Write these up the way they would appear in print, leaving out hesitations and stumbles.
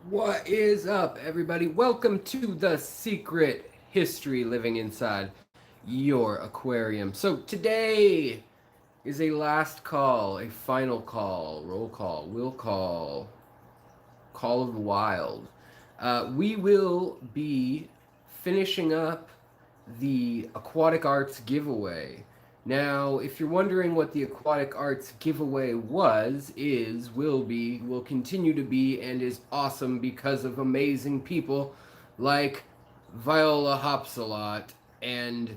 What is up, everybody? Welcome to the secret history living inside your aquarium. So, today is a last call, a final call, roll call, will call, call of the wild. We will be finishing up the Aquatic Arts giveaway. Now, if you're wondering what the Aquatic Arts giveaway was, is, will be, will continue to be, and is awesome because of amazing people like Viola Hopsalot and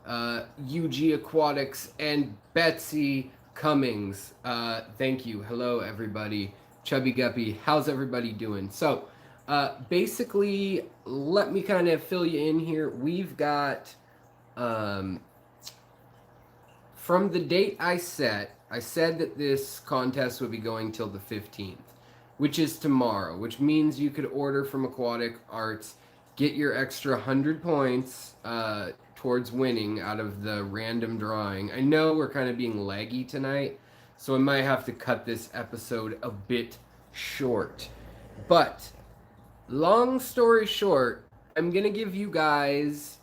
UG Aquatics and Betsy Cummings. Thank you. Hello, everybody. Chubby Guppy, how's everybody doing? So, basically, let me kind of fill you in here. We've got, um, from the date I said that this contest would be going till the 15th, which is tomorrow, which means you could order from Aquatic Arts, get your extra 100 points towards winning out of the random drawing. I know we're kind of being laggy tonight, so I might have to cut this episode a bit short. But long story short, I'm gonna give you guys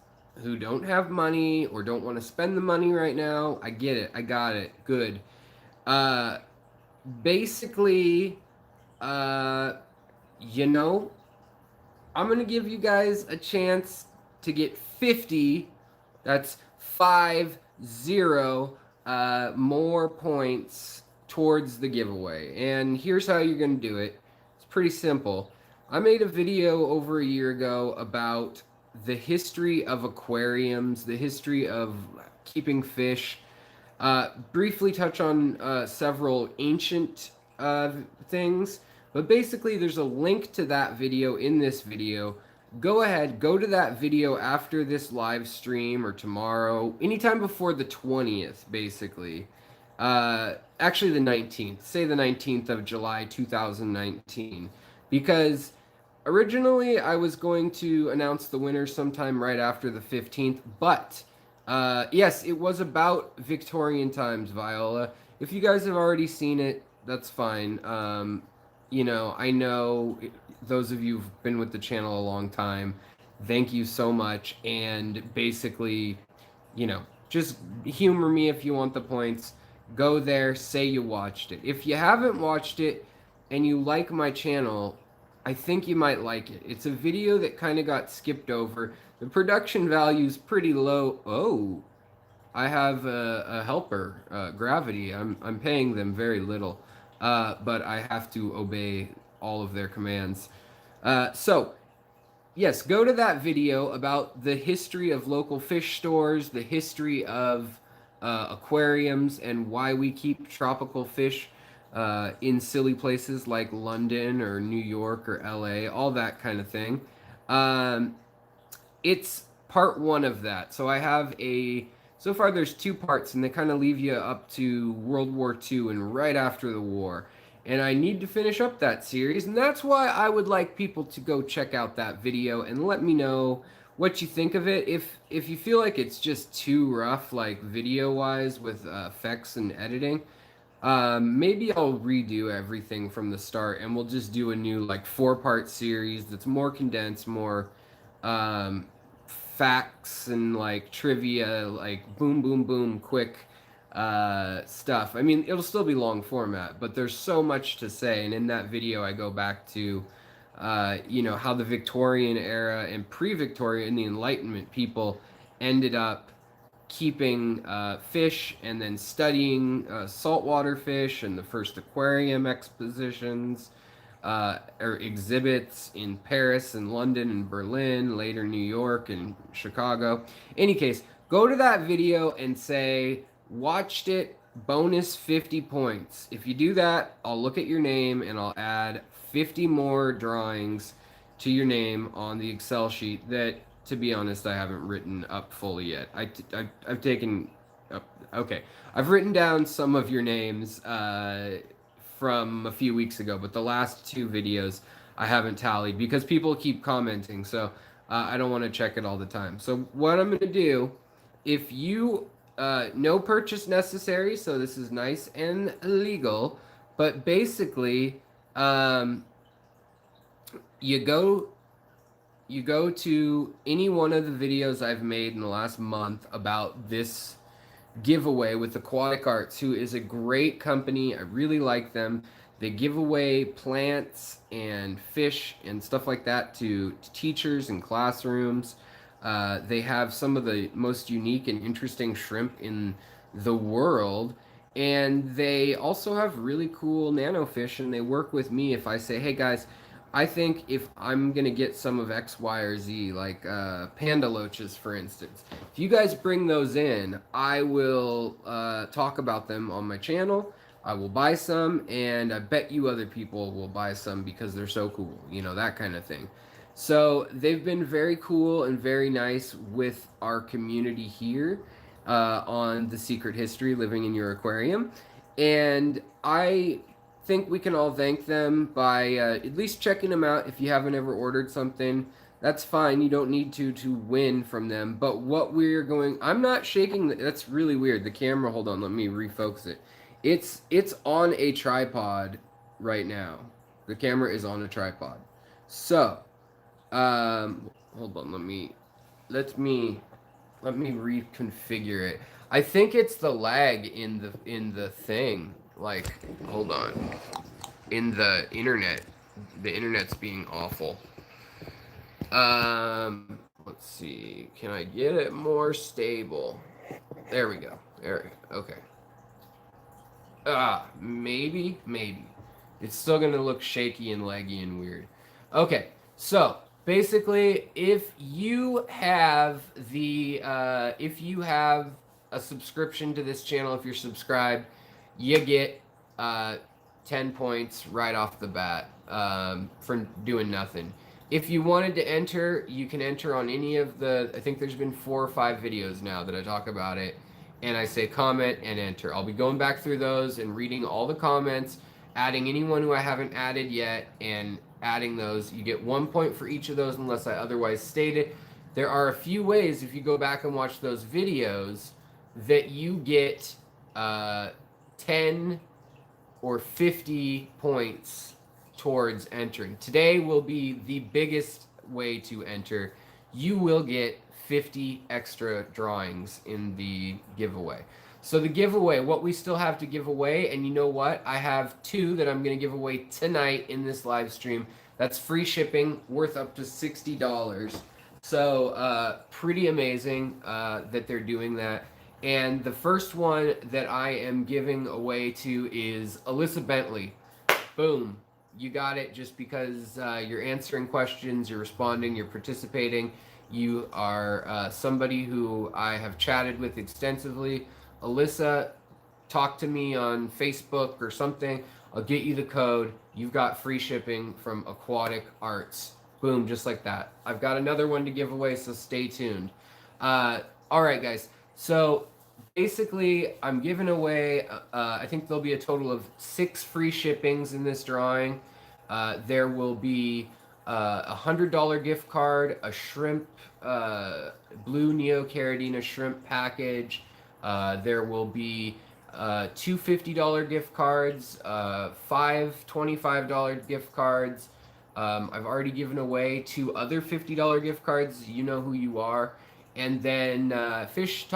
who don't have money or don't want to spend the money right now. I get it. I got it. Good. Uh, basically, uh, you know, I'm gonna give you guys a chance to get 50. That's 50 more points towards the giveaway. And here's how you're gonna do it. It's pretty simple. I made a video over a year ago about the history of aquariums, the history of keeping fish. Briefly touch on several ancient things, but basically, there's a link to that video in this video. Go ahead, go to that video after this live stream or tomorrow, anytime before the 20th, basically. Actually, the 19th. Say the 19th of July, 2019. Because originally I was going to announce the winner sometime right after the 15th, but yes, it was about Victorian times, Viola. If you guys have already seen it, that's fine. I know those of you who've been with the channel a long time, thank you so much. And basically, just humor me if you want the points. Go there, say you watched it. If you haven't watched it and you like my channel, I think you might like it. It's a video that kind of got skipped over. The production value is pretty low. Oh, I have a helper, Gravity. I'm paying them very little, but I have to obey all of their commands. So, yes, go to that video about the history of local fish stores, the history of aquariums, and why we keep tropical fish in silly places like London or New York or LA, all that kind of thing. Um, it's part one of that. So I have so far there's two parts, and they kind of leave you up to World War II and right after the war. And I need to finish up that series, and that's why I would like people to go check out that video and let me know what you think of it. If you feel like it's just too rough, like video wise with effects and editing, maybe I'll redo everything from the start, and we'll just do a new like 4-part series that's more condensed, more um, facts and like trivia, like boom, boom, boom, quick stuff. I mean, it'll still be long format, but there's so much to say. And in that video, I go back to, how the Victorian era and pre-Victorian and the Enlightenment people ended up keeping fish and then studying saltwater fish and the first aquarium expositions or exhibits in Paris and London and Berlin, later New York and Chicago. Any case, go to that video and say, watched it, bonus 50 points. If you do that, I'll look at your name and I'll add 50 more drawings to your name on the Excel sheet that, to be honest, I haven't written up fully yet. I've taken, okay, I've written down some of your names from a few weeks ago, but the last two videos I haven't tallied because people keep commenting, so I don't want to check it all the time. So what I'm going to do, if you, no purchase necessary, so this is nice and legal, but basically, you go you go to any one of the videos I've made in the last month about this giveaway with AquaticArts, who is a great company. I really like them. They give away plants and fish and stuff like that to teachers and classrooms. They have some of the most unique and interesting shrimp in the world. And they also have really cool nanofish, and they work with me if I say, hey guys, I think if I'm gonna get some of X, Y, or Z, like panda loaches, for instance, if you guys bring those in, I will talk about them on my channel. I will buy some, and I bet you other people will buy some because they're so cool, you know, that kind of thing. So they've been very cool and very nice with our community here on The Secret History Living in Your Aquarium. And I think we can all thank them by at least checking them out. If you haven't ever ordered something, that's fine. You don't need to win from them. But what we're going, I'm not shaking. That's really weird. The camera. Hold on. Let me refocus it. It's on a tripod right now. The camera is on a tripod. So, hold on. Let me reconfigure it. I think it's the lag in the thing. Like, hold on. In the internet. The internet's being awful. Let's see. Can I get it more stable? There we go. There. Okay. Maybe. It's still gonna look shaky and laggy and weird. Okay. So basically, if you have a subscription to this channel, if you're subscribed, you get 10 points right off the bat for doing nothing. If you wanted to enter, you can enter on any of I think there's been 4 or 5 videos now that I talk about it, and I say comment and enter. I'll be going back through those and reading all the comments, adding anyone who I haven't added yet, and adding those. You get 1 point for each of those unless I otherwise state it. There are a few ways, if you go back and watch those videos, that you get 10 or 50 points towards entering. Today will be the biggest way to enter. You will get 50 extra drawings in the giveaway. So the giveaway, what we still have to give away, and you know what? I have 2 that I'm going to give away tonight in this live stream. That's free shipping, worth up to $60. So pretty amazing that they're doing that. And the first one that I am giving away to is Alyssa Bentley. Boom. You got it just because you're answering questions, you're responding, you're participating. You are somebody who I have chatted with extensively. Alyssa, talk to me on Facebook or something. I'll get you the code. You've got free shipping from AquaticArts. Boom, just like that. I've got another one to give away, so stay tuned. All right, guys. So basically, I'm giving away, I think there'll be a total of 6 free shippings in this drawing. There will be a $100 gift card, a shrimp, blue neocaridina shrimp package. There will be 2 $50 gift cards, 5 $25 gift cards. I've already given away 2 other $50 gift cards. You know who you are. And then Fish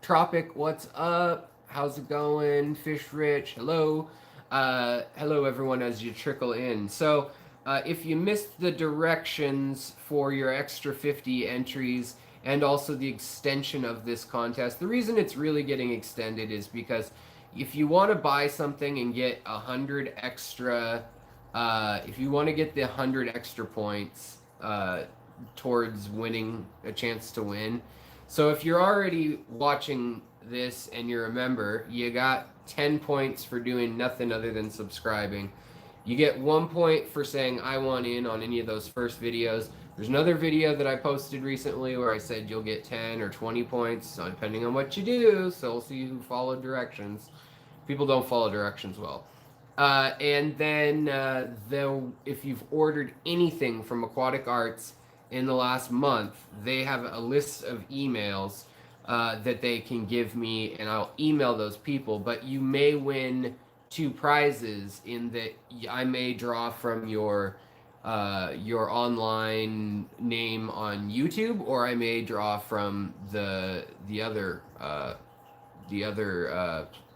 Tropic, what's up? How's it going? Fish Rich, hello. Hello everyone as you trickle in. So if you missed the directions for your extra 50 entries and also the extension of this contest, the reason it's really getting extended is because if you want to buy something and get 100 extra, if you want to get the 100 extra points towards winning a chance to win. So if you're already watching this and you're a member, you got 10 points for doing nothing other than subscribing. You get 1 point for saying I want in on any of those first videos. There's another video that I posted recently where I said you'll get 10 or 20 points, depending on what you do. So we'll see who followed directions. People don't follow directions well. And then if you've ordered anything from AquaticArts in the last month, they have a list of emails that they can give me, and I'll email those people. But you may win 2 prizes in that I may draw from your your online name on YouTube, or I may draw from the other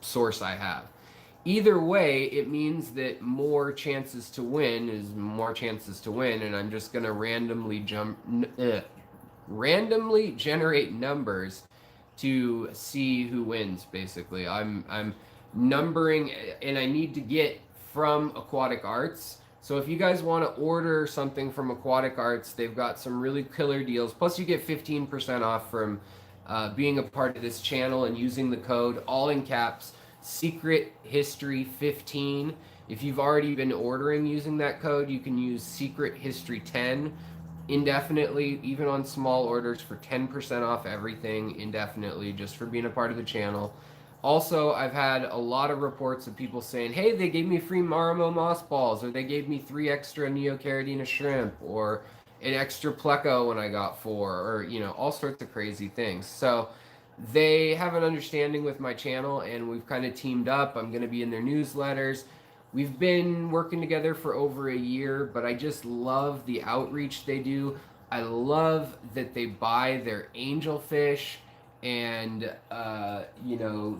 source I have. Either way, it means that more chances to win is more chances to win, and I'm just gonna randomly generate numbers to see who wins. Basically, I'm numbering, and I need to get from AquaticArts. So if you guys want to order something from AquaticArts, they've got some really killer deals. Plus, you get 15% off from being a part of this channel and using the code, all in caps, Secret History 15. If you've already been ordering using that code, you can use Secret History 10 indefinitely, even on small orders, for 10% off everything indefinitely, just for being a part of the channel. Also, I've had a lot of reports of people saying, hey, they gave me free Marimo mothballs, or they gave me 3 extra Neocaridina shrimp, or an extra pleco when I got 4, or, all sorts of crazy things. So they have an understanding with my channel, and we've kind of teamed up. I'm going to be in their newsletters. We've been working together for over a year, but I just love the outreach they do. I love that they buy their angelfish and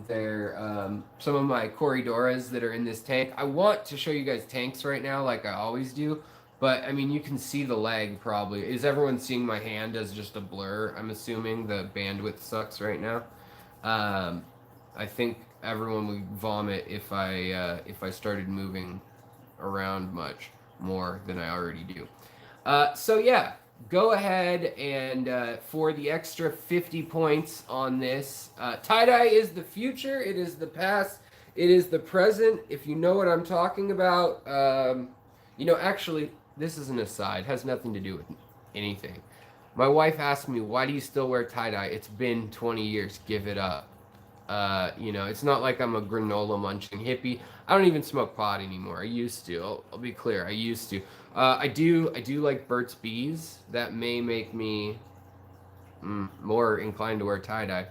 their some of my Corridoras that are in this tank. I want to show you guys tanks right now, like I always do, but I mean, you can see the lag probably. Is everyone seeing my hand as just a blur? I'm assuming the bandwidth sucks right now. I think everyone would vomit if I started moving around much more than I already do. So yeah, go ahead and for the extra 50 points on this, tie-dye is the future, it is the past, it is the present, if you know what I'm talking about. Actually, this is an aside, has nothing to do with anything. My wife asked me, why do you still wear tie-dye? It's been 20 years, give it up. It's not like I'm a granola munching hippie. I don't even smoke pot anymore. I used to. I'll be clear. I used to. I do like Burt's Bees. That may make me more inclined to wear tie-dye.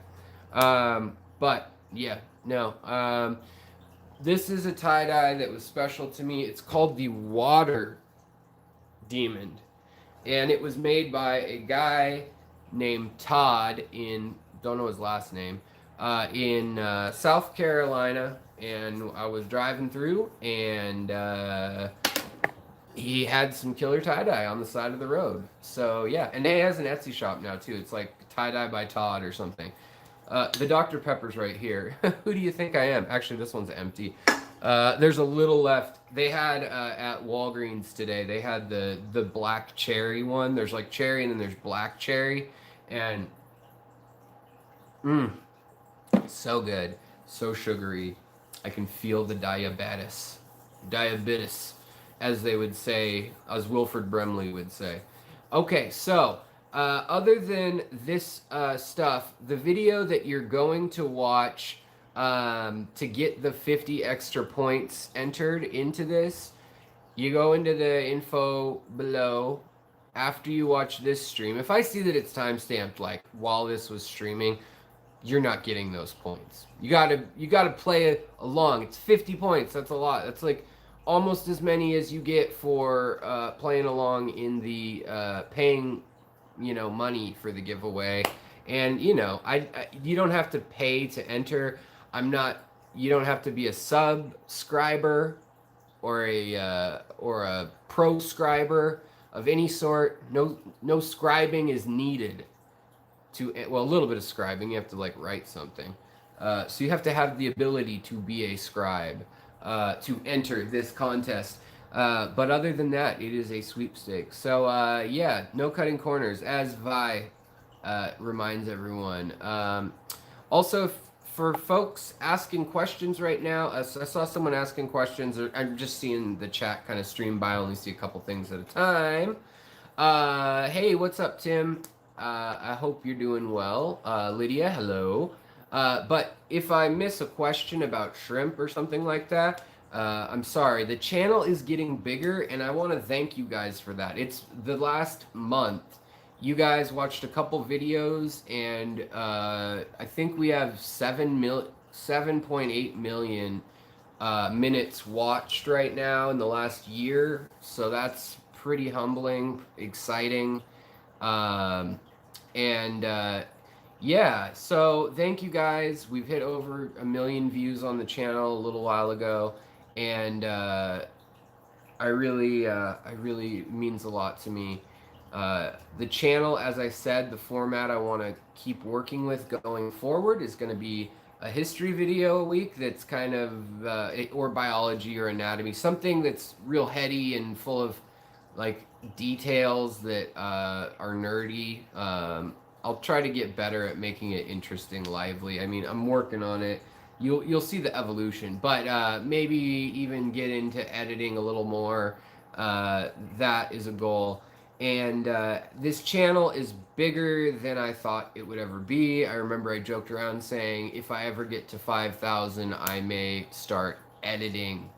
But yeah, no. This is a tie-dye that was special to me. It's called the Water Demon, and it was made by a guy named Todd don't know his last name, in South Carolina, and I was driving through, and he had some killer tie-dye on the side of the road. So yeah, and he has an Etsy shop now too. It's like tie-dye by Todd or something. The Dr. Pepper's right here. Who do you think I am? Actually, this one's empty. There's a little left. They had at Walgreens today, they had the black cherry one. There's like cherry and then there's black cherry, and so good, so sugary. I can feel the diabetes, as they would say, as Wilford Brimley would say. Okay, so other than this stuff, the video that you're going to watch to get the 50 extra points entered into this, you go into the info below after you watch this stream. If I see that it's timestamped like while this was streaming, you're not getting those points. You gotta play it along. It's 50 points. That's a lot. That's like almost as many as you get for playing along in the paying, money for the giveaway. And you don't have to pay to enter. You don't have to be a subscriber or a proscriber of any sort. No scribing is needed. A little bit of scribing. You have to write something. So you have to have the ability to be a scribe to enter this contest. But other than that, it is a sweepstakes. So yeah, no cutting corners, as Vi reminds everyone. Also, for folks asking questions right now, I saw someone asking questions. I'm just seeing the chat kind of stream by. I only see a couple things at a time. Hey, what's up, Tim? I hope you're doing well. Lydia, hello. But if I miss a question about shrimp or something like that, I'm sorry. The channel is getting bigger, and I want to thank you guys for that. It's the last month. You guys watched a couple videos, and I think we have 7.8 million minutes watched right now in the last year. So that's pretty humbling, exciting. Um, and yeah, so thank you guys. We've hit over 1 million views on the channel a little while ago, and I really means a lot to me. The channel, as I said, the format I want to keep working with going forward is going to be a history video a week that's kind of, or biology or anatomy, something that's real heady and full of like details that are nerdy. I'll try to get better at making it interesting, lively. I mean, I'm working on it. You'll see the evolution, but maybe even get into editing a little more. That is a goal. And this channel is bigger than I thought it would ever be. I remember I joked around saying if I ever get to 5,000, I may start editing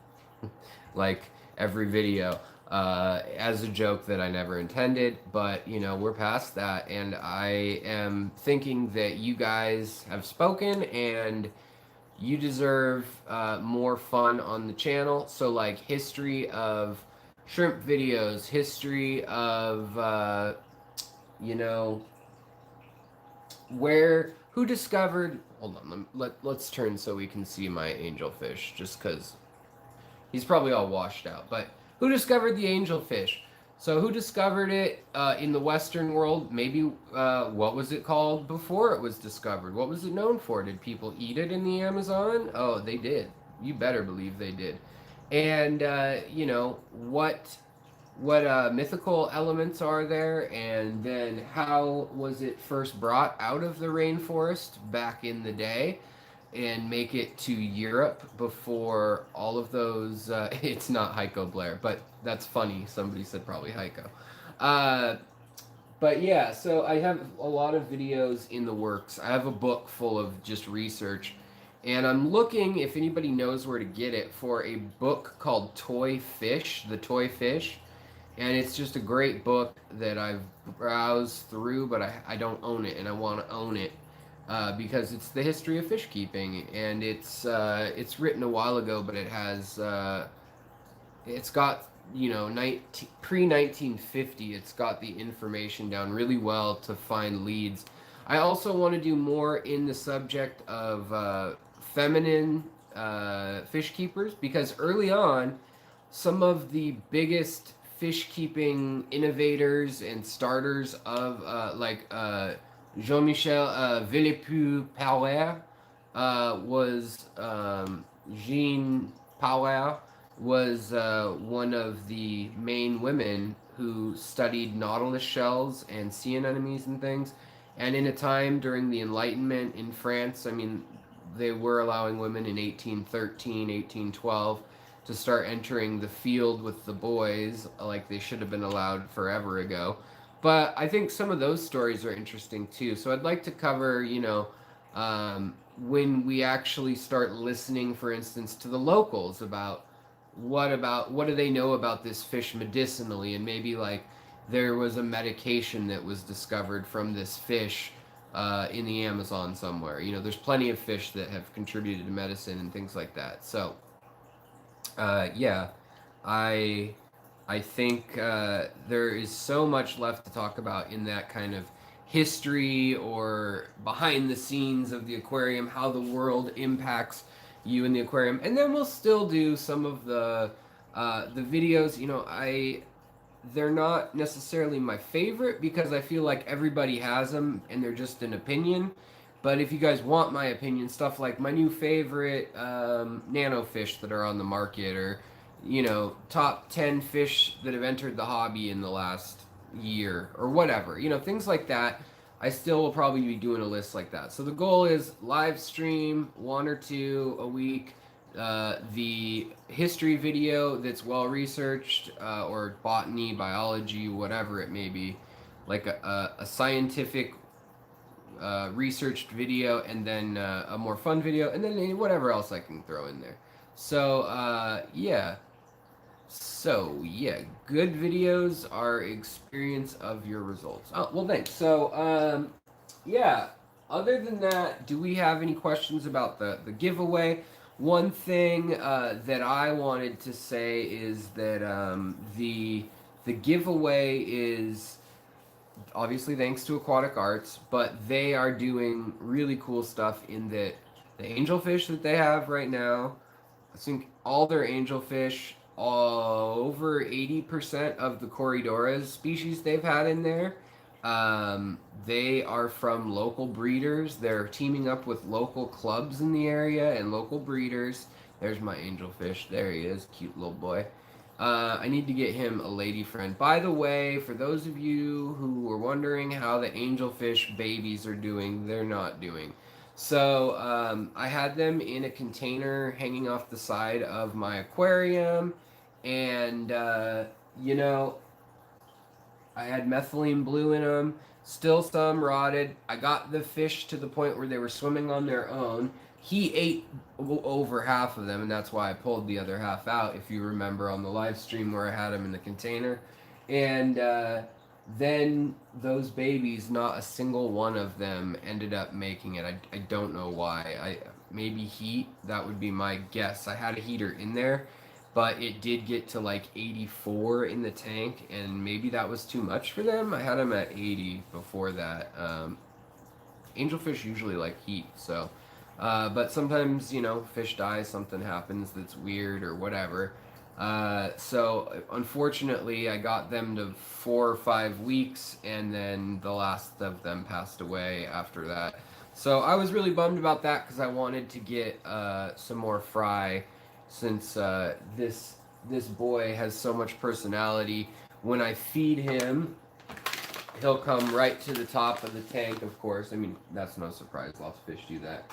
like every video as a joke that I never intended. But you know, we're past that, and I am thinking that you guys have spoken and you deserve more fun on the channel. So like history of shrimp videos, history of you know, who discovered, hold on, let's turn so we can see my angelfish, just because he's probably all washed out. But who discovered the angelfish? So who discovered it in the Western world? Maybe what was it called before it was discovered? What was it known for? Did people eat it in the Amazon? Oh, they did. You better believe they did. And you know, what mythical elements are there, and then how was it first brought out of the rainforest back in the day and make it to Europe before all of those. It's not Heiko Blair, but that's funny. Somebody said probably Heiko. But yeah, so I have a lot of videos in the works. I have a book full of just research, and I'm looking, if anybody knows where to get it, for a book called Toy Fish, The Toy Fish. And it's just a great book that I've browsed through, but I don't own it, and I want to own it. Because it's the history of fish keeping, and it's written a while ago, but it has it's got, you know, pre 1950. It's got the information down really well to find leads. I also want to do more in the subject of feminine fish keepers, because early on, some of the biggest fish keeping innovators and starters of Jean-Michel Villepieux-Pauer was Jean Pauer was one of the main women who studied nautilus shells and sea anemones and things. And in a time during the Enlightenment in France, I mean, they were allowing women in 1813, 1812 to start entering the field with the boys, like they should have been allowed forever ago. But I think some of those stories are interesting too. So I'd like to cover, you know, when we actually start listening, for instance, to the locals about what do they know about this fish medicinally, and maybe like there was a medication that was discovered from this fish in the Amazon somewhere. You know, there's plenty of fish that have contributed to medicine and things like that. So yeah, I think there is so much left to talk about in that kind of history or behind the scenes of the aquarium, how the world impacts you in the aquarium, and then we'll still do some of the videos. You know, they're not necessarily my favorite because I feel like everybody has them and they're just an opinion. But if you guys want my opinion, stuff like my new favorite nano fish that are on the market, or, you know, top 10 fish that have entered the hobby in the last year, or whatever, you know, things like that, I still will probably be doing a list like that. So the goal is live stream 1 or 2 a week, the history video that's well researched, or botany, biology, whatever it may be, like a scientific researched video, and then a more fun video, and then whatever else I can throw in there. So yeah. So yeah, good videos are experience of your results. Oh, well, thanks. So yeah, other than that, do we have any questions about the giveaway? One thing that I wanted to say is that the The giveaway is obviously thanks to AquaticArts, but they are doing really cool stuff in that the angelfish that they have right now, I think all their angelfish, over 80% of the Corridoras species they've had in there, they are from local breeders. They're teaming up with local clubs in the area and local breeders. There's my angelfish. There he is, cute little boy. I need to get him a lady friend. By the way, for those of you who were wondering how the angelfish babies are doing, they're not doing. So I had them in a container hanging off the side of my aquarium, and you know, I had methylene blue in them. Still some rotted. I got the fish to the point where they were swimming on their own. He ate over half of them, and that's why I pulled the other half out. If you remember on the live stream where I had them in the container, and then those babies, not a single one of them ended up making it. I don't know why. Maybe heat. That would be my guess. I had a heater in there, but it did get to like 84 in the tank, and maybe that was too much for them. I had them at 80 before that. Angelfish usually like heat, so but sometimes, you know, fish dies, something happens that's weird or whatever. So unfortunately, I got them to 4 or 5 weeks, and then the last of them passed away after that. So I was really bummed about that because I wanted to get some more fry, since this boy has so much personality. When I feed him, he'll come right to the top of the tank, of course. I mean, that's no surprise. Lots of fish do that.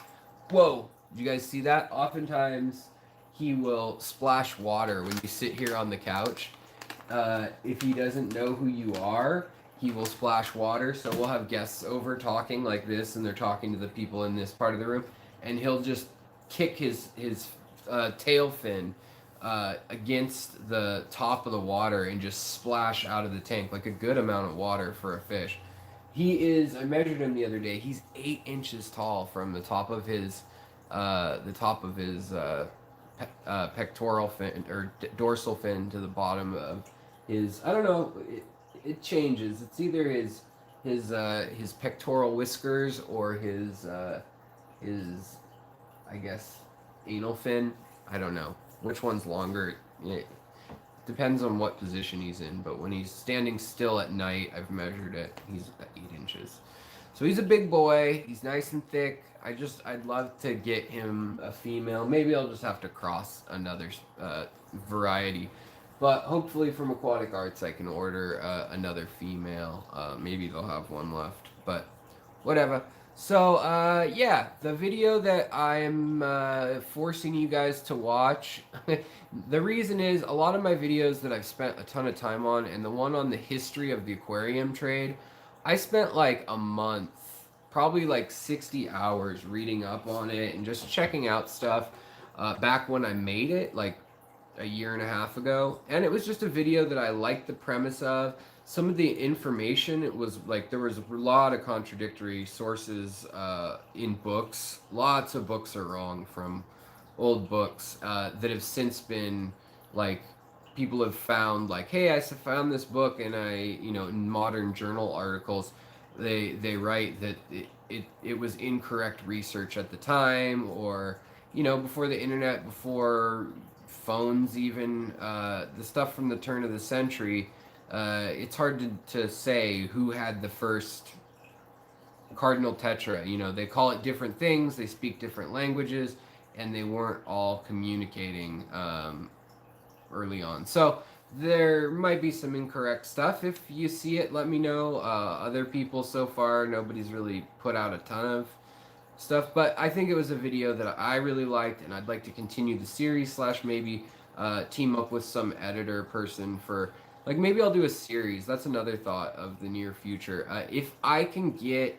Whoa! Did you guys see that? Oftentimes, he will splash water when you sit here on the couch. If he doesn't know who you are, he will splash water. So we'll have guests over talking like this, and they're talking to the people in this part of the room, and he'll just kick his tail fin against the top of the water and just splash out of the tank, like a good amount of water for a fish. He is. I measured him the other day. He's 8 inches tall from the top of his pectoral fin or dorsal fin to the bottom of his. I don't know. It changes. It's either his pectoral whiskers or his I guess anal fin. I don't know which one's longer. It depends on what position he's in, but when he's standing still at night, I've measured it. He's 8 inches. So he's a big boy. He's nice and thick. I'd love to get him a female. Maybe I'll just have to cross another variety. But hopefully from AquaticArts I can order another female. Maybe they'll have one left, but whatever. So, yeah, the video that I'm forcing you guys to watch, the reason is a lot of my videos that I've spent a ton of time on, and the one on the history of the aquarium trade, I spent like a month, probably like 60 hours reading up on it and just checking out stuff back when I made it, like a year and a half ago. And it was just a video that I liked the premise of. Some of the information, it was like there was a lot of contradictory sources in books. Lots of books are wrong from old books that have since been like people have found like, hey, I found this book, and in modern journal articles they write that it was incorrect research at the time, or before the internet, before phones even, the stuff from the turn of the century. It's hard to say who had the first cardinal tetra. They call it different things, they speak different languages, and they weren't all communicating early on. So there might be some incorrect stuff. If you see it, let me know. Other people so far, nobody's really put out a ton of stuff, but I think it was a video that I really liked, and I'd like to continue the series, / maybe team up with some editor person for, like, maybe I'll do a series. That's another thought of the near future. If I can get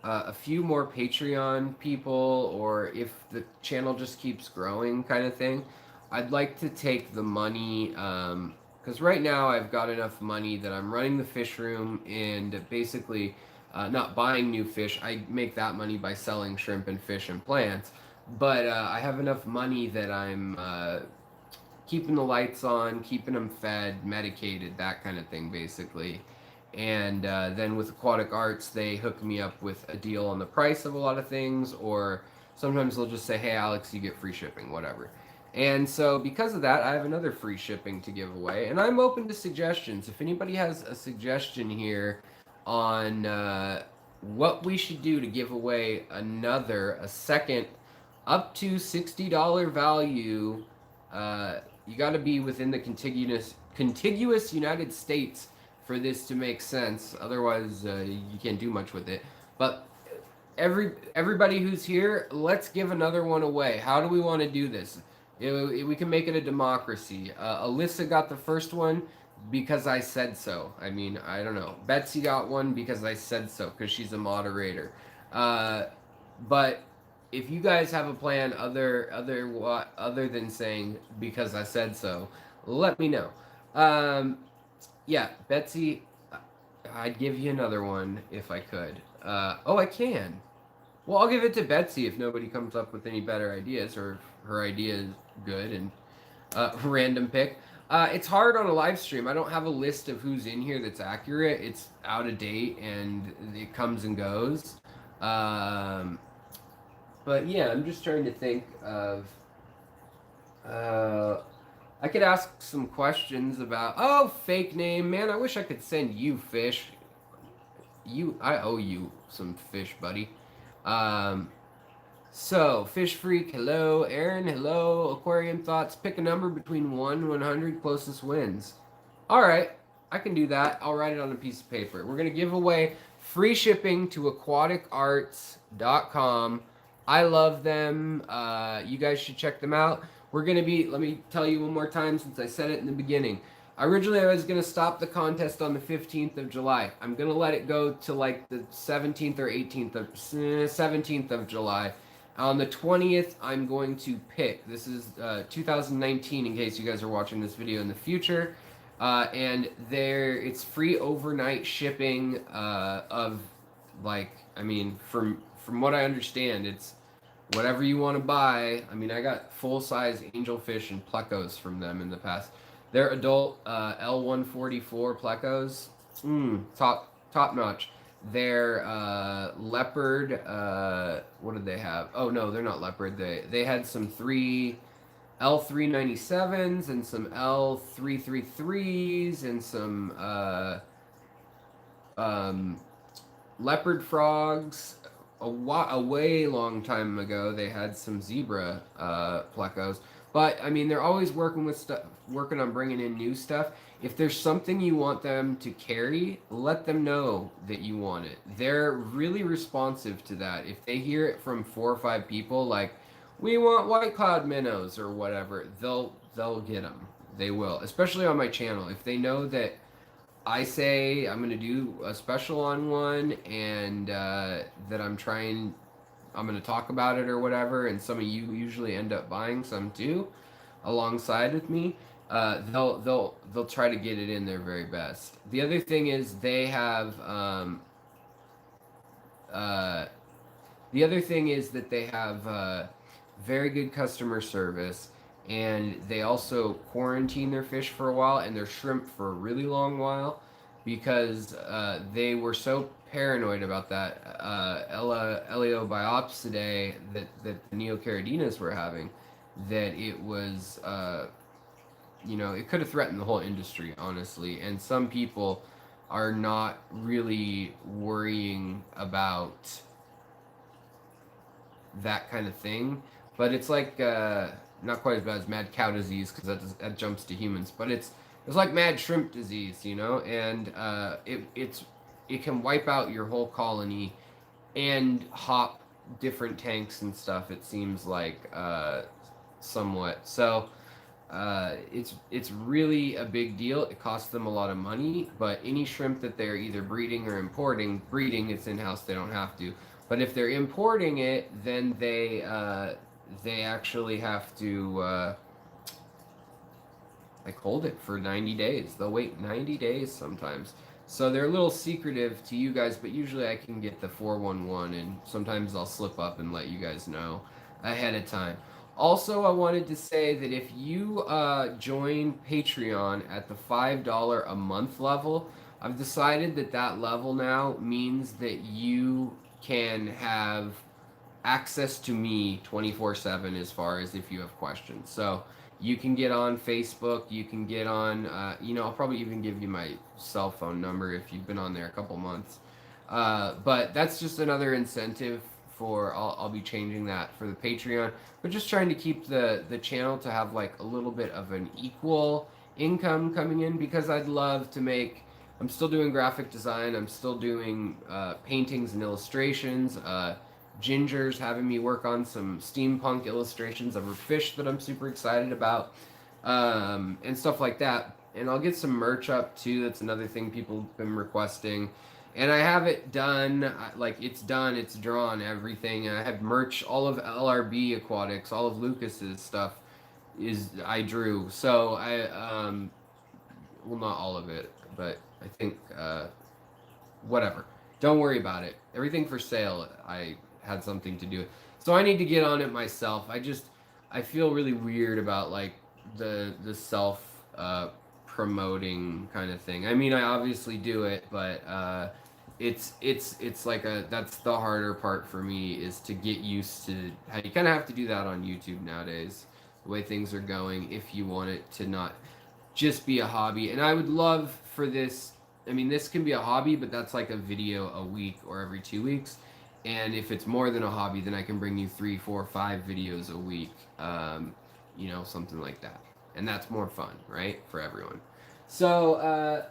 a few more Patreon people, or if the channel just keeps growing kind of thing, I'd like to take the money, because right now I've got enough money that I'm running the fish room and basically not buying new fish. I make that money by selling shrimp and fish and plants, but I have enough money that I'm keeping the lights on, keeping them fed, medicated, that kind of thing, basically. And then with AquaticArts, they hook me up with a deal on the price of a lot of things, or sometimes they'll just say, "Hey, Alex, you get free shipping, whatever." And so, because of that, I have another free shipping to give away, and I'm open to suggestions. If anybody has a suggestion here on what we should do to give away a second, up to $60 value, you got to be within the contiguous United States for this to make sense. Otherwise, you can't do much with it. But everybody who's here, let's give another one away. How do we want to do this? We can make it a democracy. Alyssa got the first one because I said so. I mean, I don't know. Betsy got one because I said so, because she's a moderator. But if you guys have a plan other than saying because I said so, let me know. Yeah, Betsy, I'd give you another one if I could. Oh, I can. Well, I'll give it to Betsy if nobody comes up with any better ideas, or if her idea is good and random pick. It's hard on a live stream. I don't have a list of who's in here that's accurate. It's out of date and it comes and goes. But yeah, I'm just trying to think of. I could ask some questions about. Oh, fake name, man! I wish I could send you fish. I owe you some fish, buddy. So, Fish Freak, hello. Aaron, hello. Aquarium Thoughts, pick a number between 1 and 100, closest wins. Alright, I can do that. I'll write it on a piece of paper. We're going to give away free shipping to AquaticArts.com. I love them. You guys should check them out. We're going to be, let me tell you one more time since I said it in the beginning. Originally, I was going to stop the contest on the 15th of July. I'm going to let it go to like the 17th or 17th of July. On the 20th, I'm going to pick. This is 2019, in case you guys are watching this video in the future. And it's free overnight shipping of, like, I mean, from what I understand, it's whatever you want to buy. I mean, I got full-size angelfish and plecos from them in the past. They're adult L144 plecos. Top notch. They're leopard. What did they have? Oh no, they're not leopard. They had some L397s and some L333s and some leopard frogs. A way long time ago, they had some zebra plecos. But I mean, they're always working on bringing in new stuff. If there's something you want them to carry, let them know that you want it. They're really responsive to that. If they hear it from 4 or 5 people, like, we want white cloud minnows or whatever, they'll get them. They will, especially on my channel. If they know that I say I'm gonna do a special on one and that I'm going to talk about it or whatever, and some of you usually end up buying some too, alongside with me. They'll try to get it in their very best. The other thing is they have very good customer service, and they also quarantine their fish for a while and their shrimp for a really long while, because they were so paranoid about that Eleobiopsidae that the Neocaradinas were having, that it was it could have threatened the whole industry, honestly. And some people are not really worrying about that kind of thing. But it's like not quite as bad as mad cow disease, because that jumps to humans. But it's like mad shrimp disease, and it can wipe out your whole colony and hop different tanks and stuff. It seems like somewhat. So it's really a big deal. It costs them a lot of money, but any shrimp that they're either breeding or importing, it's in-house, they don't have to. But if they're importing it, then they actually have to hold it for 90 days. They'll wait 90 days sometimes. So they're a little secretive to you guys, but usually I can get the 411, and sometimes I'll slip up and let you guys know ahead of time. Also, I wanted to say that if you join Patreon at the $5 a month level, I've decided that that level now means that you can have access to me 24/7 as far as if you have questions. So you can get on Facebook, you can get on, I'll probably even give you my cell phone number if you've been on there a couple months. But that's just another incentive for, I'll be changing that for the Patreon. But just trying to keep the channel to have like a little bit of an equal income coming in, because I'd love to make, I'm still doing graphic design, I'm still doing paintings and illustrations. Ginger's having me work on some steampunk illustrations of her fish that I'm super excited about, and stuff like that. And I'll get some merch up too. That's another thing people have been requesting. And I have it done, like it's done, it's drawn, everything. And I have merch, all of LRB Aquatics, all of Lucas's stuff is I drew. So well, not all of it, but I think, whatever. Don't worry about it. Everything for sale, I had something to do with. So I need to get on it myself. I feel really weird about like the self promoting kind of thing. I mean, I obviously do it, but it's like that's the harder part for me, is to get used to how you kind of have to do that on YouTube nowadays, the way things are going, if you want it to not just be a hobby. And I would love for this, I mean, this can be a hobby, but that's like a video a week or every 2 weeks. And if it's more than a hobby, then I can bring you 3, 4, 5 videos a week, something like that. And that's more fun, right, for everyone. So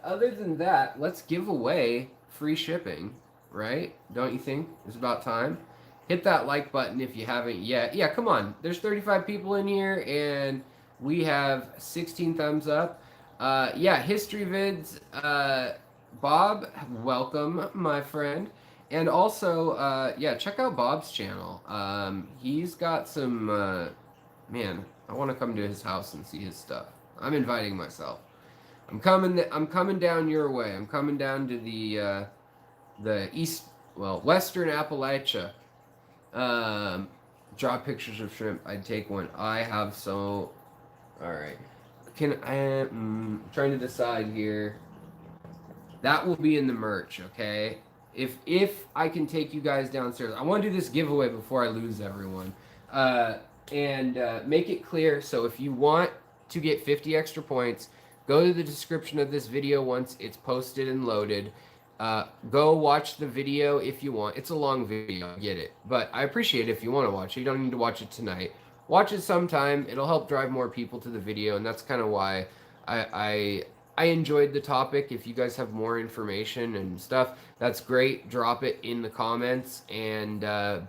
other than that, let's give away free shipping, right? Don't you think? It's about time. Hit that like button if you haven't yet. Yeah, come on. There's 35 people in here, and we have 16 thumbs up. History vids. Bob, welcome, my friend. And also, check out Bob's channel. He's got some, man, I want to come to his house and see his stuff. I'm inviting myself. I'm coming down your way. I'm coming down to Western Appalachia. Draw pictures of shrimp. I'd take one. I have so. All right. I'm trying to decide here. That will be in the merch, okay? If I can take you guys downstairs, I want to do this giveaway before I lose everyone, and make it clear. So if you want to get 50 extra points, go to the description of this video once it's posted and loaded. Go watch the video if you want. It's a long video, I get it, but I appreciate it if you want to watch it. You don't need to watch it tonight. Watch it sometime. It'll help drive more people to the video, and that's kind of why I enjoyed the topic. If you guys have more information and stuff, that's great. Drop it in the comments and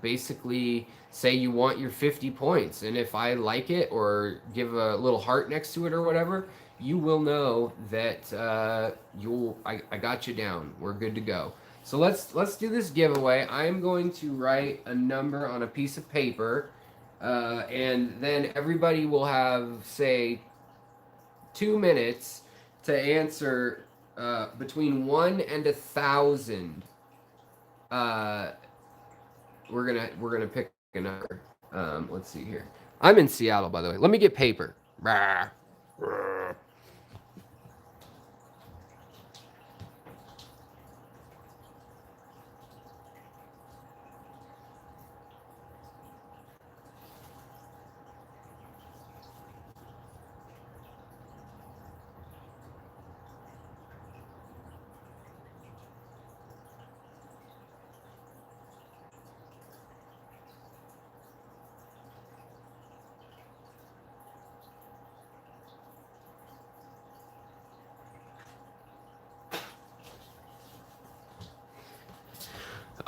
basically say you want your 50 points. And if I like it or give a little heart next to it or whatever, you will know that I got you down. We're good to go. So let's do this giveaway. I'm going to write a number on a piece of paper, and then everybody will have, say, 2 minutes to answer between 1 and 1,000. We're gonna pick a number. Let's see here. I'm in Seattle, by the way. Let me get paper. Rawr. Rawr.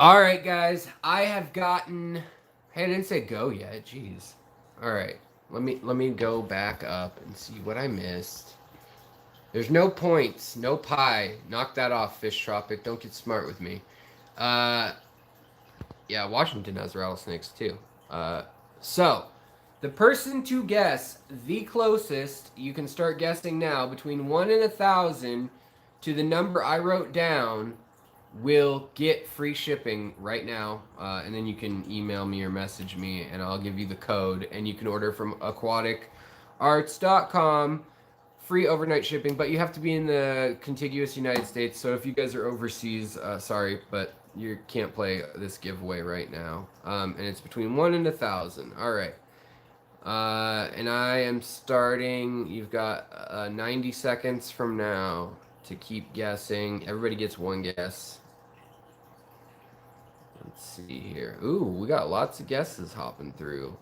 All right, guys. I have gotten. Hey, I didn't say go yet. Jeez. All right. Let me go back up and see what I missed. There's no points, no pie. Knock that off, Fish Tropic. Don't get smart with me. Yeah, Washington has rattlesnakes too. So, the person to guess the closest, you can start guessing now, between 1 and 1,000 to the number I wrote down, will get free shipping right now, and then you can email me or message me, and I'll give you the code, and you can order from AquaticArts.com. Free overnight shipping, but you have to be in the contiguous United States. So if you guys are overseas, sorry, but you can't play this giveaway right now. And it's between 1 and 1,000. All right. And I am starting. You've got 90 seconds from now to keep guessing. Everybody gets one guess. Let's see here. Ooh, we got lots of guesses hopping through.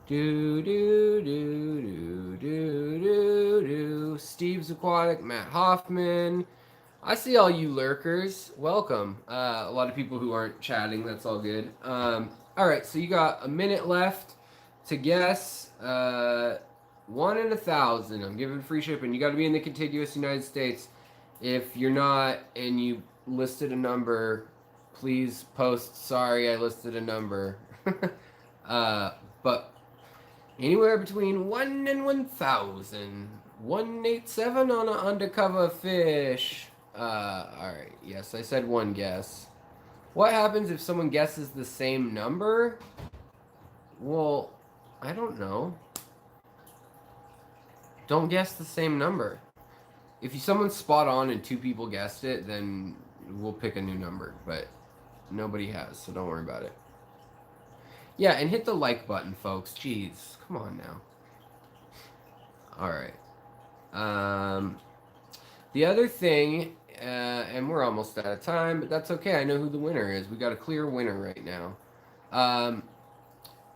Do do do do do do do. Steve's Aquatic, Matt Hoffman. I see all you lurkers. Welcome. A lot of people who aren't chatting. That's all good. All right, so you got a minute left to guess. 1 in 1,000. I'm giving free shipping. You got to be in the contiguous United States. If you're not and you listed a number, please post. Sorry, I listed a number. But anywhere between 1 and 1,000. 187 on an undercover fish. Alright. Yes, I said one guess. What happens if someone guesses the same number? Well, I don't know. Don't guess the same number. If someone's spot on and two people guessed it, then we'll pick a new number. But nobody has, so don't worry about it. Yeah, and hit the like button, folks. Jeez, come on now. All right. The other thing, and we're almost out of time, but that's okay. I know who the winner is. We got a clear winner right now.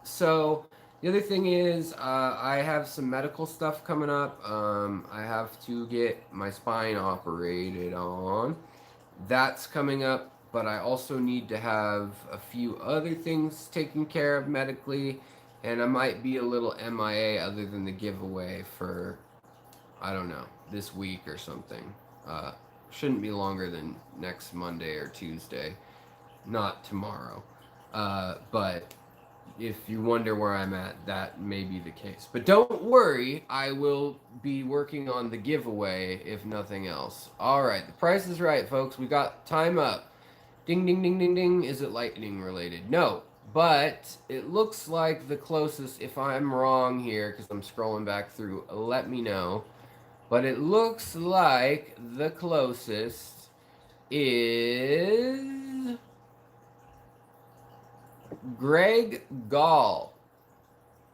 So the other thing is, I have some medical stuff coming up. I have to get my spine operated on. That's coming up, but I also need to have a few other things taken care of medically, and I might be a little MIA other than the giveaway for, I don't know, this week or something. Shouldn't be longer than next Monday or Tuesday, not tomorrow. But if you wonder where I'm at, that may be the case. But don't worry, I will be working on the giveaway if nothing else. All right, the price is right, folks. We got time up. Ding, ding, ding, ding, ding. Is it lightning related? No, but it looks like the closest, if I'm wrong here, because I'm scrolling back through, let me know. But it looks like the closest is Greg Gall.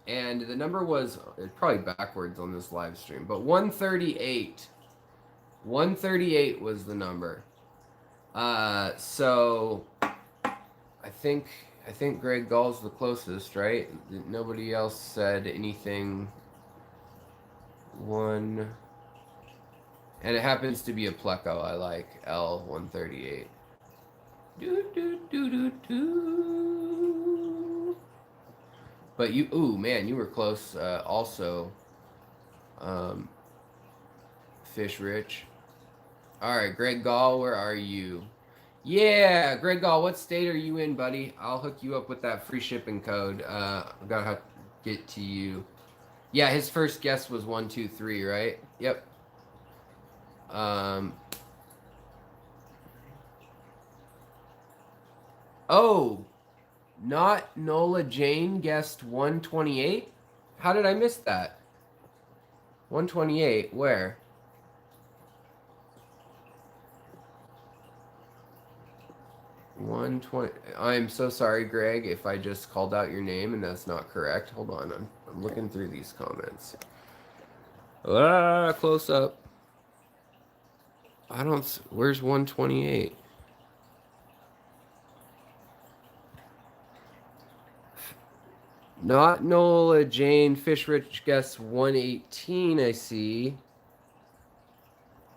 And the number was, it's probably backwards on this live stream, but 138. 138 was the number. So I think Greg Gall's the closest, right? Nobody else said anything. One. And it happens to be a pleco. I like L138. Do, do, do, do, do. But you, ooh, man, you were close. Also, Fish Rich. All right, Greg Gall, where are you? Yeah, Greg Gall, what state are you in, buddy? I'll hook you up with that free shipping code. I've got to get to you. Yeah, his first guess was 123, right? Yep. Oh, not Nola Jane guessed 128? How did I miss that? 128, where? 120. I'm so sorry, Greg, if I just called out your name and that's not correct. Hold on, I'm looking through these comments. Close up. I don't. Where's 128? Not Nola Jane Fish Rich guess 118. I see.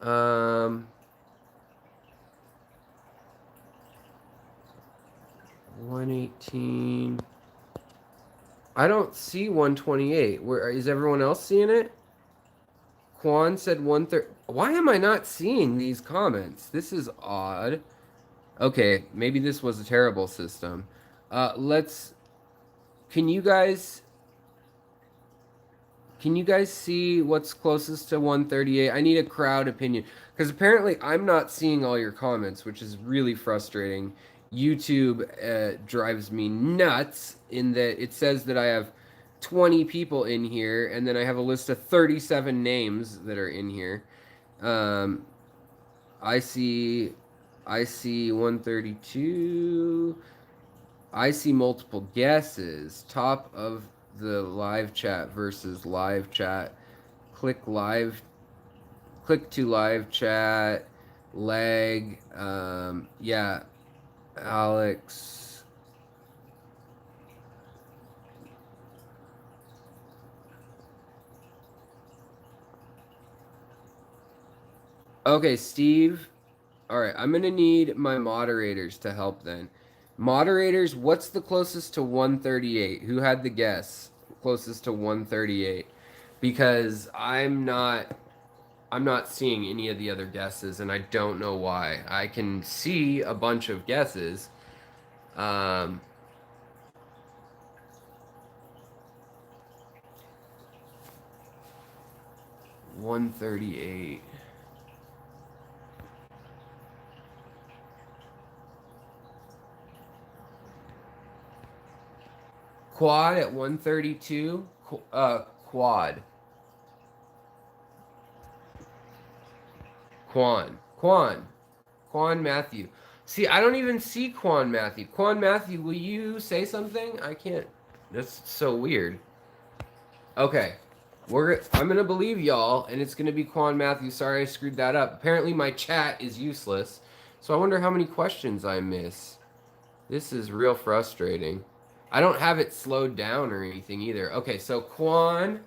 118. I don't see 128. Where is everyone else seeing it? Quan said 130. Why am I not seeing these comments? This is odd. Okay, maybe this was a terrible system. Let's. Can you guys Can you guys see what's closest to 138? I need a crowd opinion because apparently I'm not seeing all your comments, which is really frustrating. YouTube drives me nuts in that it says that I have 20 people in here, and then I have a list of 37 names that are in here. Um, I see, I see 132. I see multiple guesses. Top of the live chat versus live chat. Click live. Click to live chat. Lag. Yeah. Alex. Okay, Steve. All right, I'm gonna need my moderators to help then. Moderators, what's the closest to 138? Who had the guess closest to 138? Because I'm not seeing any of the other guesses, and I don't know why. I can see a bunch of guesses. Um, 138. Quad at 132. Quad. Quan Matthew. See, I don't even see Quan Matthew. Quan Matthew, will you say something? I can't. That's so weird. Okay. I'm gonna believe y'all, and it's gonna be Quan Matthew. Sorry I screwed that up. Apparently my chat is useless. So I wonder how many questions I miss. This is real frustrating. I don't have it slowed down or anything either. Okay, so Quan,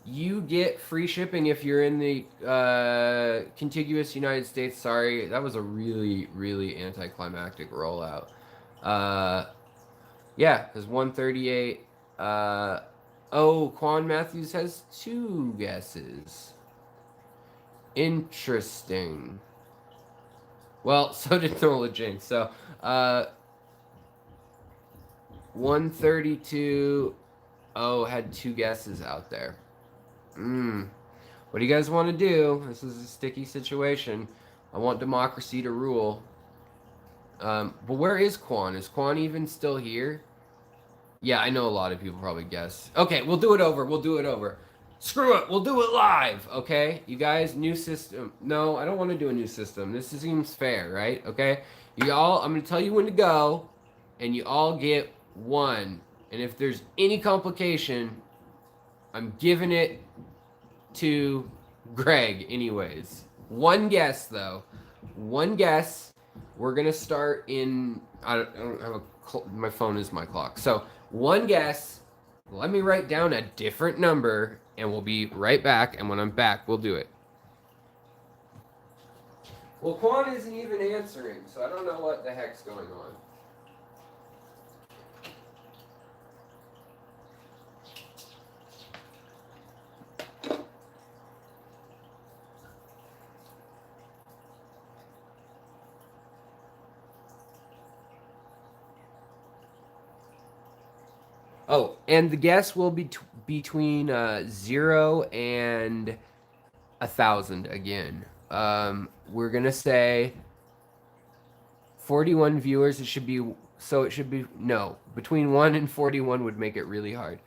you get free shipping if you're in the contiguous United States. Sorry, that was a really, really anticlimactic rollout. Yeah, because 138. Quan Matthews has 2 guesses. Interesting. Well, so did Nola Jane. So, 132. Oh, had 2 guesses out there. What do you guys want to do? This is a sticky situation. I want democracy to rule. But where is Quan? Is Quan even still here? Yeah, I know a lot of people probably guess. Okay, we'll do it over. Screw it, we'll do it live. Okay, you guys, new system. No, I don't want to do a new system. This seems fair, right? Okay, you all. I'm gonna tell you when to go, and you all get 1. And if there's any complication, I'm giving it to Greg anyways. 1 guess though. 1 guess. We're gonna start in. I don't have my phone is my clock. So 1 guess. Let me write down a different number, and we'll be right back. And when I'm back, we'll do it. Well, Quan isn't even answering, so I don't know what the heck's going on. Oh, and the guess will be between 0 and 1,000 again. We're gonna say 41 viewers. It should be no, between 1 and 41 would make it really hard.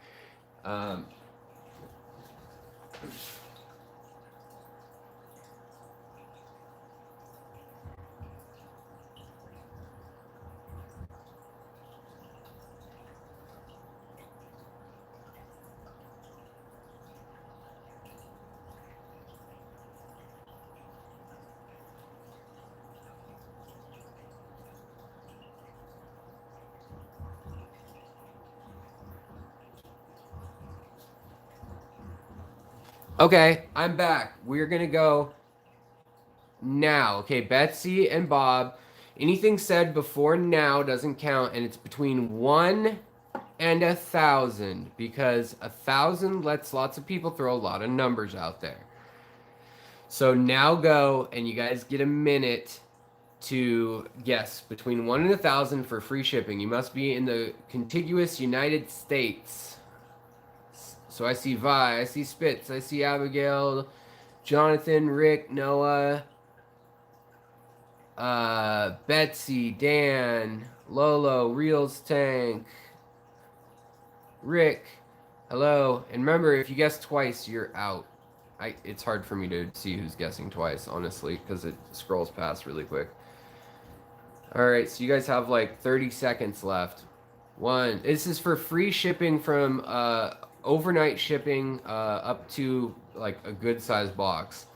Okay, I'm back. We're gonna go now. Okay, Betsy and Bob. Anything said before now doesn't count, and it's between 1 and 1,000 because 1,000 lets lots of people throw a lot of numbers out there. So now go, and you guys get a minute to guess between 1 and 1,000 for free shipping. You must be in the contiguous United States. So I see Vi, I see Spitz, I see Abigail, Jonathan, Rick, Noah, Betsy, Dan, Lolo, Reels Tank, Rick. Hello. And remember, if you guess twice, you're out. It's hard for me to see who's guessing twice, honestly, because it scrolls past really quick. All right, so you guys have like 30 seconds left. One. This is for free shipping from overnight shipping up to like a good sized box.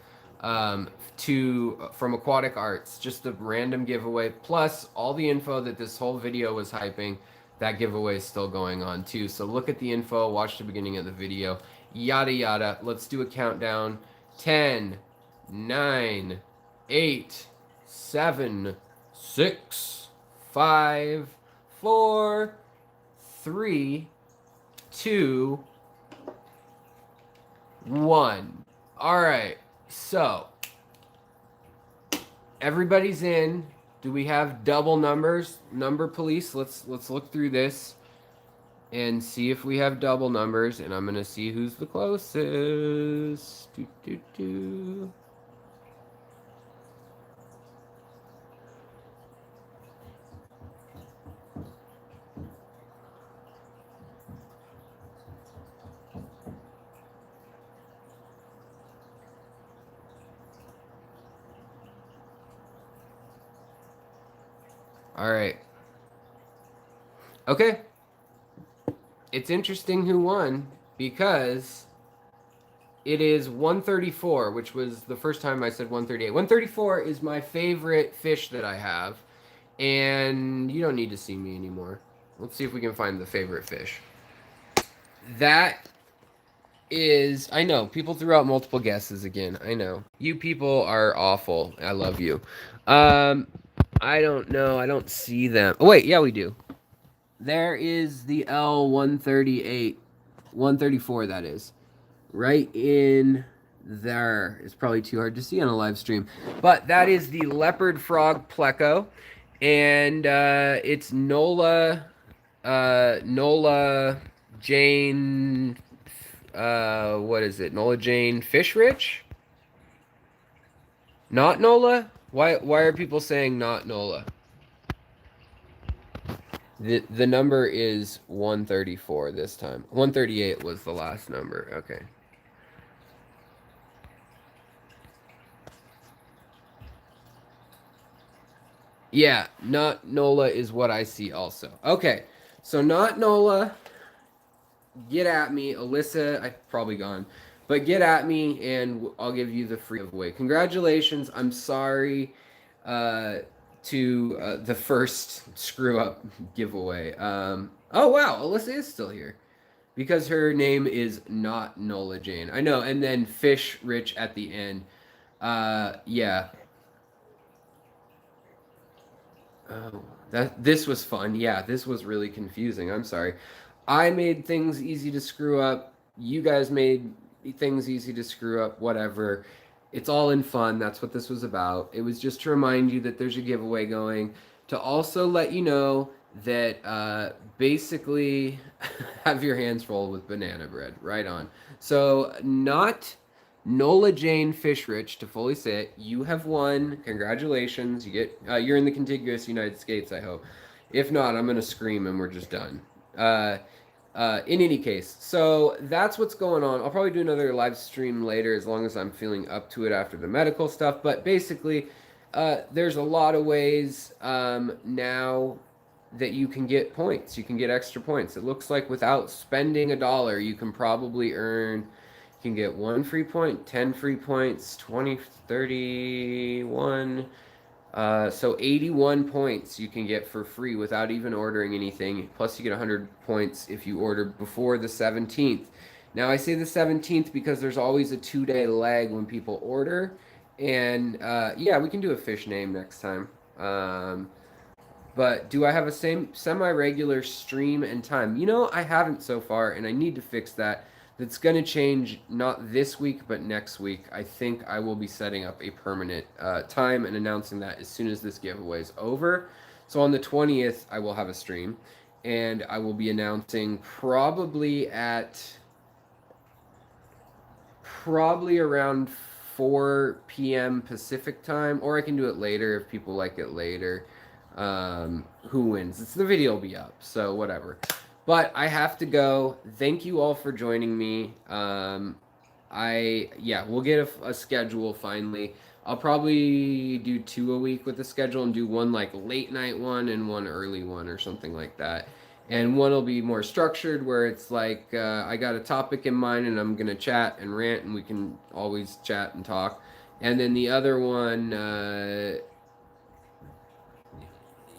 To from AquaticArts, just a random giveaway plus all the info that this whole video was hyping. That giveaway is still going on too. So look at the info, watch the beginning of the video, yada yada. Let's do a countdown. 10, 9, 8, 7, 6, 5, 4, 3, 2, 1. All right. So, everybody's in. Do we have double numbers? Number police. Let's look through this and see if we have double numbers. And I'm gonna see who's the closest. All right. Okay. It's interesting who won because it is 134, which was the first time I said 138. 134 is my favorite fish that I have, and you don't need to see me anymore. Let's see if we can find the favorite fish. That is, I know, people threw out multiple guesses again. I know. You people are awful. I love you. I don't know. I don't see them. Oh, wait, yeah, we do. There is the L138. 134, that is. Right in there. It's probably too hard to see on a live stream. But that is the leopard frog pleco. And it's Nola Jane, what is it? Nola Jane Fishrich? Not Nola? Why are people saying not Nola? The number is 134 this time. 138 was the last number. Okay. Yeah, not Nola is what I see also. Okay. So not Nola, get at me. Alyssa, I've probably gone. But get at me and I'll give you the free giveaway. Congratulations. I'm sorry to the first screw up giveaway. Oh, wow. Alyssa is still here because her name is not Nola Jane. I know. And then Fish Rich at the end. Yeah. Oh, this was fun. Yeah, this was really confusing. I'm sorry. I made things easy to screw up. You guys made things easy to screw up. Whatever. It's all in fun. That's what this was about. It was just to remind you that there's a giveaway going. To also let you know that basically have your hands full with banana bread. Right on. So not Nola Jane Fishrich, to fully say it, you have won. Congratulations. You get you're in the contiguous United States, I hope. If not, I'm gonna scream and we're just done. In any case, so that's what's going on. I'll probably do another live stream later as long as I'm feeling up to it after the medical stuff. But basically, there's a lot of ways now that you can get points. You can get extra points. It looks like without spending $1, you can probably earn. You can get 1 free point, 10 free points, 20, 31. So 81 points you can get for free without even ordering anything. Plus you get 100 points if you order before the 17th. Now I say the 17th because there's always a 2-day lag when people order. And yeah, we can do a fish name next time. But do I have a semi-regular stream and time? You know, I haven't so far, and I need to fix that. that's going to change not this week, but next week. I think I will be setting up a permanent time and announcing that as soon as this giveaway is over. So on the 20th, I will have a stream, and I will be announcing probably around 4 p.m. Pacific time, or I can do it later if people like it later. Who wins? The video will be up, so whatever. But I have to go. Thank you all for joining me. We'll get a schedule finally. I'll probably do 2 a week with the schedule and do one like late night one and one early one or something like that. And one will be more structured where it's like I got a topic in mind and I'm gonna chat and rant and we can always chat and talk. And then the other one,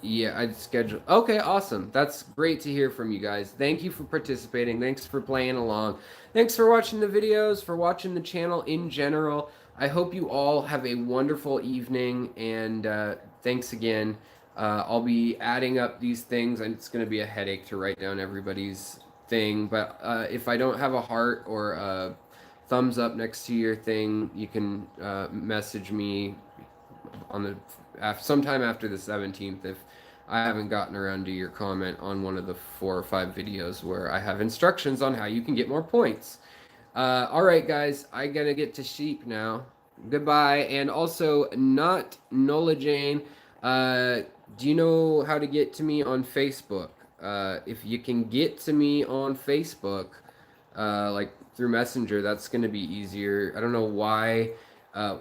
I'd schedule. Okay, awesome. That's great to hear from you guys. Thank you for participating. Thanks for playing along. Thanks for watching the videos, for watching the channel in general. I hope you all have a wonderful evening, and thanks again. I'll be adding up these things, and it's going to be a headache to write down everybody's thing. But if I don't have a heart or a thumbs up next to your thing, you can message me on the sometime after the 17th if I haven't gotten around to your comment on one of the 4 or 5 videos where I have instructions on how you can get more points. All right, guys, I gotta get to sheep now. Goodbye. And also, not Nola Jane, do you know how to get to me on Facebook? If you can get to me on Facebook, like through Messenger, that's gonna be easier. I don't know why.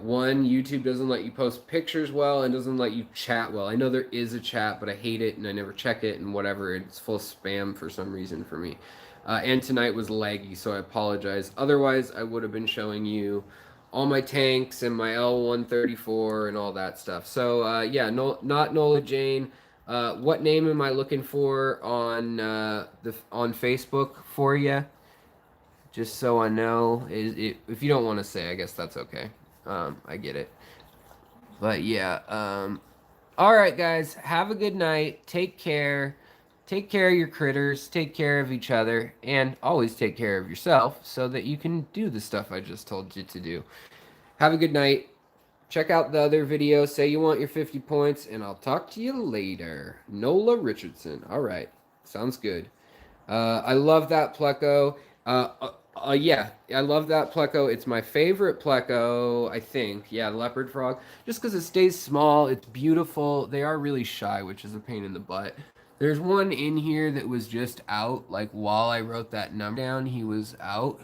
One, YouTube doesn't let you post pictures well and doesn't let you chat well. I know there is a chat, but I hate it and I never check it and whatever. It's full of spam for some reason for me. And tonight was laggy, so I apologize. Otherwise, I would have been showing you all my tanks and my L134 and all that stuff. So no, not Nola Jane. What name am I looking for on on Facebook for you? Just so I know. If you don't want to say, I guess that's okay. I get it. But yeah, all right, guys, have a good night. Take care. Take care of your critters. Take care of each other. And always take care of yourself so that you can do the stuff I just told you to do. Have a good night. Check out the other video. Say you want your 50 points, and I'll talk to you later. Nola Richardson. All right. Sounds good. I love that Pleco. Yeah, I love that Pleco. It's my favorite Pleco, I think. Yeah, leopard frog. Just because it stays small, it's beautiful. They are really shy, which is a pain in the butt. There's one in here that was just out, like while I wrote that number down, he was out.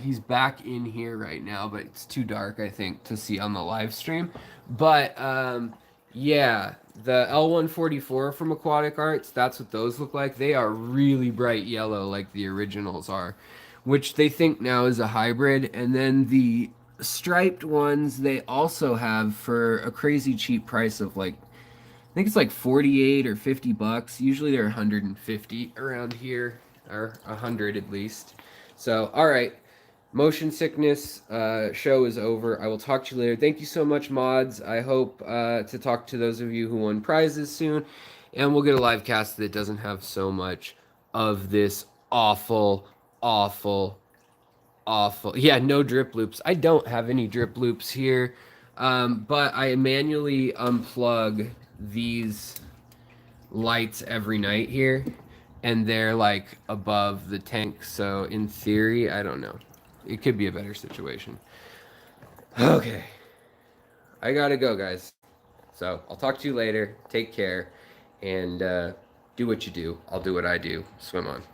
He's back in here right now, but it's too dark, I think, to see on the live stream. But yeah, the L144 from AquaticArts, that's what those look like. They are really bright yellow like the originals are, which they think now is a hybrid. And then the striped ones they also have for a crazy cheap price of like, I think it's like 48 or 50 bucks. Usually they're 150 around here, or 100 at least. So, all right. Motion sickness show is over. I will talk to you later. Thank you so much, mods. I hope to talk to those of you who won prizes soon. And we'll get a live cast that doesn't have so much of this awful, awful, awful. Yeah, no drip loops. I don't have any drip loops here. But I manually unplug these lights every night here. And they're like above the tank. So in theory, I don't know. It could be a better situation. Okay. I gotta go, guys. So I'll talk to you later. Take care. And do what you do. I'll do what I do. Swim on.